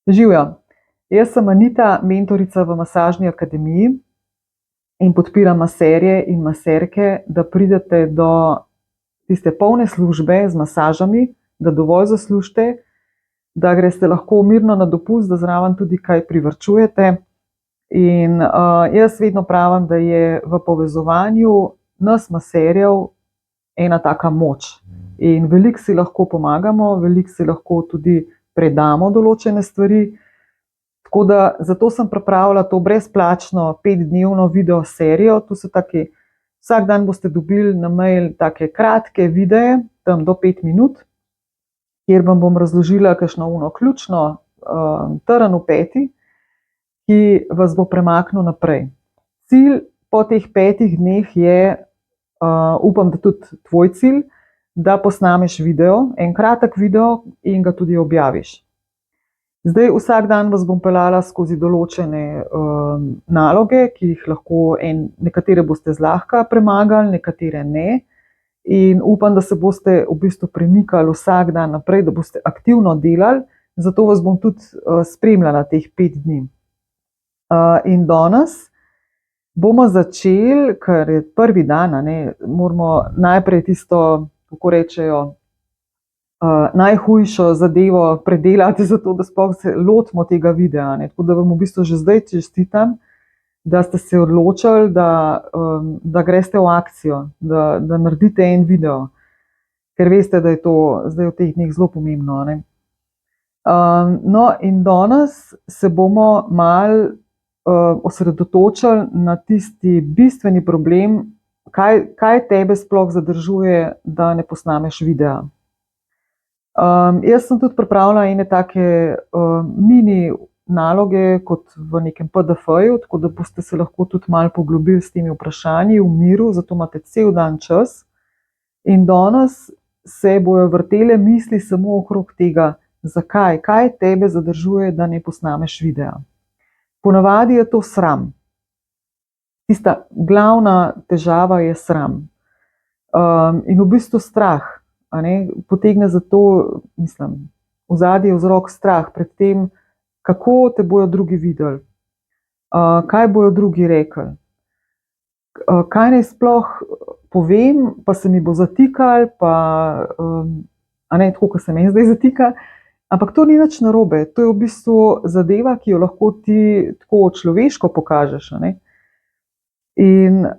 Živjo. Jaz sem Anita, mentorica v Masažni akademiji in podpiram maserje in maserke, da pridete do tiste polne službe z masažami, da dovolj zaslužite, da greste lahko mirno na dopust, da zraven tudi kaj privarčujete. In jaz vedno pravim, da je v povezovanju nas maserjev ena taka moč. In veliko si lahko pomagamo, veliko si lahko tudi predamo določene stvari. Tako da zato sem pripravila to brezplačno 5-dnevno video serijo. Tu so taki, vsak dan boste dobili na mail take kratke videe, tam do 5 minut, kjer vam bom razložila kakšno ključno trn v peti, ki vas bo premaknil naprej. Cilj po teh 5 dneh je, upam, da tudi tvoj cilj, da posnameš video, en kratek video in ga tudi objaviš. Zdaj vsak dan vas bom peljala skozi določene naloge, ki jih lahko nekatere boste zlahka premagali, nekatere ne. In upam, da se boste v bistvu premikali vsak dan naprej, da boste aktivno delali, zato vas bom tudi spremljala teh 5 dni. In danes bomo začeli, ker je prvi dan, moramo najprej tisto, kako rečejo, najhujšo zadevo predelati, zato da sploh se lotimo tega videa. Tako da vam v bistvu že zdaj čestitam, da ste se odločili, da greste v akcijo, da naredite en video, ker veste, da je to zdaj v teh dneh zelo pomembno. No, in danes se bomo malo osredotočili na tisti bistveni problem, kaj tebe sploh zadržuje, da ne posnameš videa. Jaz sem tudi pripravila ene take mini naloge kot v nekem PDF-ju, tako da boste se lahko tudi malo poglobili s temi vprašanji v miru, zato imate cel dan čas. In danes se bojo vrtele misli samo okrog tega, zakaj, kaj tebe zadržuje, da ne posnameš videa. Ponavadi je to sram. Tista glavna težava je sram. In v bistvu strah. Potegne za to, mislim, ozadje je vzrok strah pred tem, kako te bojo drugi videli, kaj bojo drugi rekli, kaj naj sploh povem, pa se mi bo zatikalo, tako kot se meni zdaj zatika, ampak to ni nič narobe, to je v bistvu zadeva, ki jo lahko ti tako človeško pokažeš. In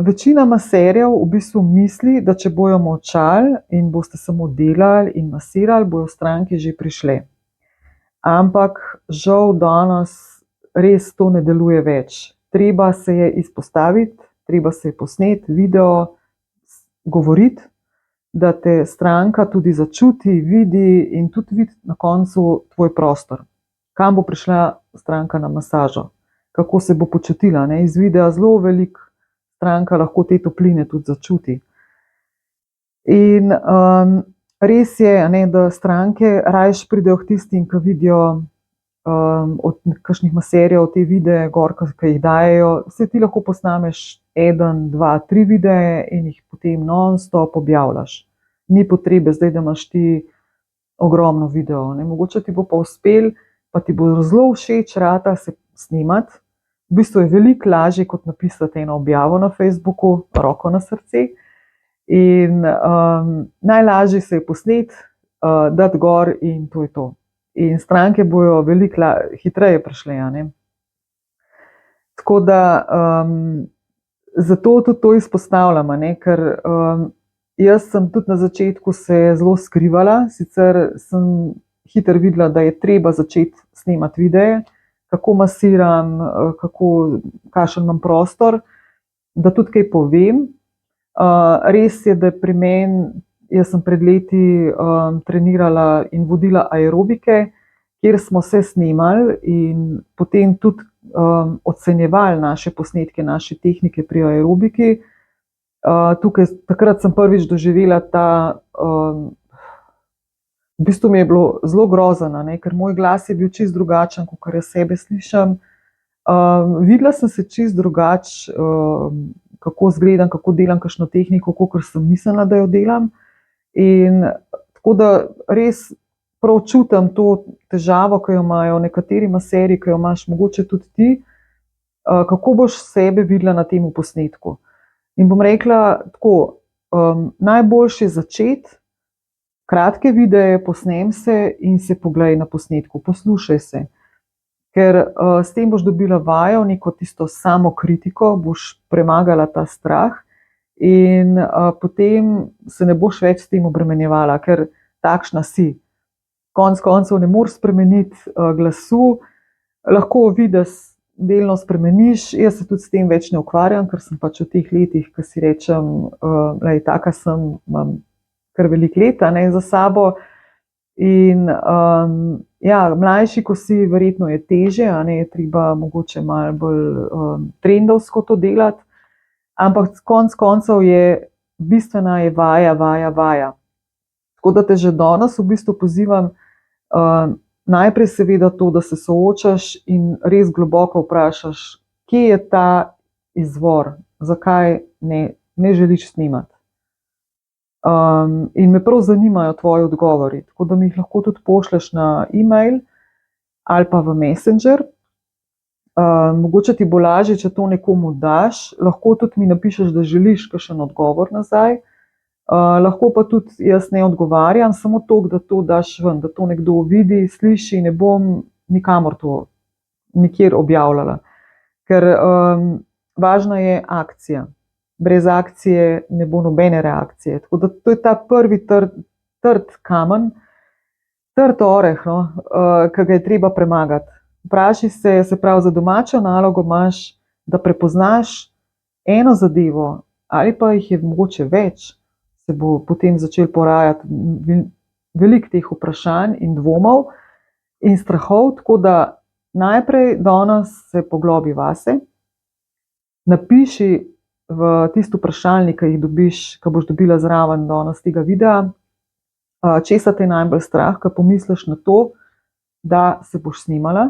večina maserjev v bistvu misli, da če bojo molčali in boste samo delali in masirali, bojo stranke že prišle. Ampak žal danes res to ne deluje več. Treba se je izpostaviti, treba se je posneti video, govoriti, da te stranka tudi začuti, vidi in tudi vidi na koncu tvoj prostor. Kam bo prišla stranka na masažo, kako se bo počutila. Iz videa zelo veliko stranka lahko te topline tudi začuti. In res je, da stranke rajš pridejo k tistim, ki vidijo od kakšnih maserjev te videe gor, ki jih dajejo. Vse ti lahko posnameš 1, 2, 3 videe in jih potem non-stop objavljaš. Ni potrebe zdaj, da imaš ti ogromno video. Mogoče ti bo pa uspel, pa ti bo zelo všeč rata se snimati. V bistvu je veliko lažje, kot napisati eno objavo na Facebooku, roko na srce. In najlažje se je posneti, dati gor in to je to. In stranke bojo veliko hitreje prišle. Tako da zato tudi to izpostavljam, ker jaz sem tudi na začetku se zelo skrivala, sicer sem hitro videla, da je treba začeti snemati videe, kako masiram, kakšen imam prostor, da tudi kaj povem. Res je, da pri meni, jaz sem pred leti trenirala in vodila aerobike, kjer smo se snemali in potem tudi ocenjevali naše posnetke, naše tehnike pri aerobiki. Takrat sem prvič doživela v bistvu mi je bilo zelo grozno, ker moj glas je bil čisto drugačen, kot jaz sebe slišim. Videla sem se čisto drugače, kako izgledam, kako delam kakšno tehniko, kot sem mislila, da jo delam. In tako da res prav čutim to težavo, ki jo imajo nekateri maserji, ki jo imaš mogoče tudi ti, kako boš sebe videla na tem posnetku. In bom rekla tako, najboljše je začeti, kratke videe, posnem se in se poglej na posnetku, poslušaj se. Ker s tem boš dobila vajo, neko tisto samokritiko, boš premagala ta strah in potem se ne boš več s tem obremenjevala, ker takšna si. Konec koncev ne moreš spremeniti glasu, lahko vidiš, delno spremeniš, jaz se tudi s tem več ne ukvarjam, ker sem pač v teh letih, ki si rečem, taka sem, imam kar veliko leta za sabo. In mlajši, ko si, verjetno je težje, je treba mogoče malo bolj trendovsko to delati, ampak konec koncev je bistvena je vaja, vaja, vaja. Tako da te že danes v bistvu pozivam, najprej seveda to, da se soočaš in res globoko vprašaš, kje je ta izvor, zakaj ne želiš snimati. In me prav zanimajo tvoji odgovori, tako da mi jih lahko tudi pošlješ na e-mail ali pa v Messenger. Mogoče ti bo lažje, če to nekomu daš, lahko tudi mi napišeš, da želiš kakšen odgovor nazaj. Lahko pa tudi jaz ne odgovarjam, samo toliko, da to daš ven, da to nekdo vidi, sliši, ne bom nikamor to nikjer objavljala. Ker važna je akcija. Brez akcije ne bo nobene reakcije. Tako da to je ta prvi trd kamen, trd oreh, ki ga je treba premagati. Vprašaj se pravi, za domačo nalogo imaš, da prepoznaš eno zadevo, ali pa jih je mogoče več, se bo potem začel porajati veliko teh vprašanj in dvomov in strahov, tako da najprej danes se poglobi vase, napiši v tisto vprašalnik, ki jih dobiš, ki boš dobila zraven danes tega videa, česa te je najbolj strah, ko pomisliš na to, da se boš snimala,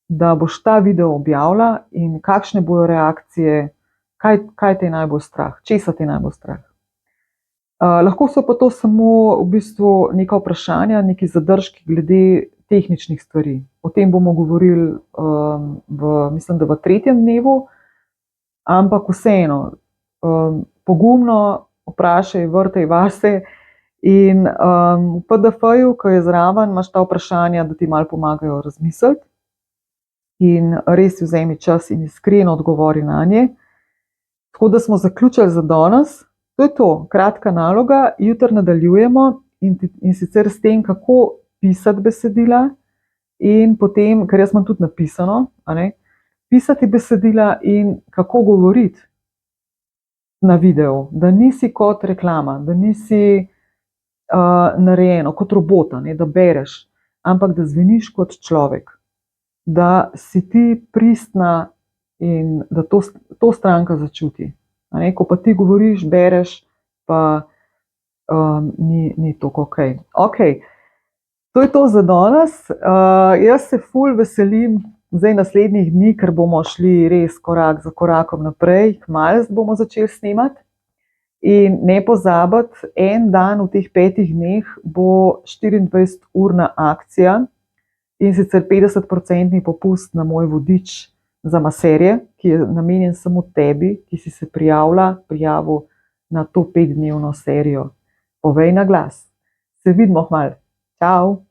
da boš ta video objavila in kakšne bojo reakcije, kaj te je najbolj strah, česa te je najbolj strah. Lahko so pa to samo v bistvu neka vprašanja, neki zadržki glede tehničnih stvari. O tem bomo govorili, mislim, da v 3. dnevu, ampak vseeno, pogumno vprašaj, vrtaj vase in v PDF-ju, ko je zraven, imaš ta vprašanja, da ti malo pomagajo razmisliti in res vzemi čas in iskreno odgovori na nje. Tako da smo zaključili za danes. To je to, kratka naloga, jutri nadaljujemo in sicer s tem, kako pisati besedila in potem, ker jaz imam tudi napisano, pisati besedila in kako govoriti na videu, da nisi kot reklama, da nisi narejeno kot robota, da bereš, ampak da zveniš kot človek, da si ti pristna in da to stranka začuti. Ko pa ti govoriš, bereš, pa ni to okej. Okej, to je to za danes. Jaz se ful veselim zdaj naslednjih dni, ker bomo šli res korak za korakom naprej, kmalu bomo začeli snemati. In ne pozabiti, en dan v teh 5 dneh bo 24-urna akcija in sicer 50% popust na moj vodič za maserje, ki je namenjen samo tebi, ki si se prijavil na to 5-dnevno serijo. Povej na glas. Se vidimo kmalu. Čau!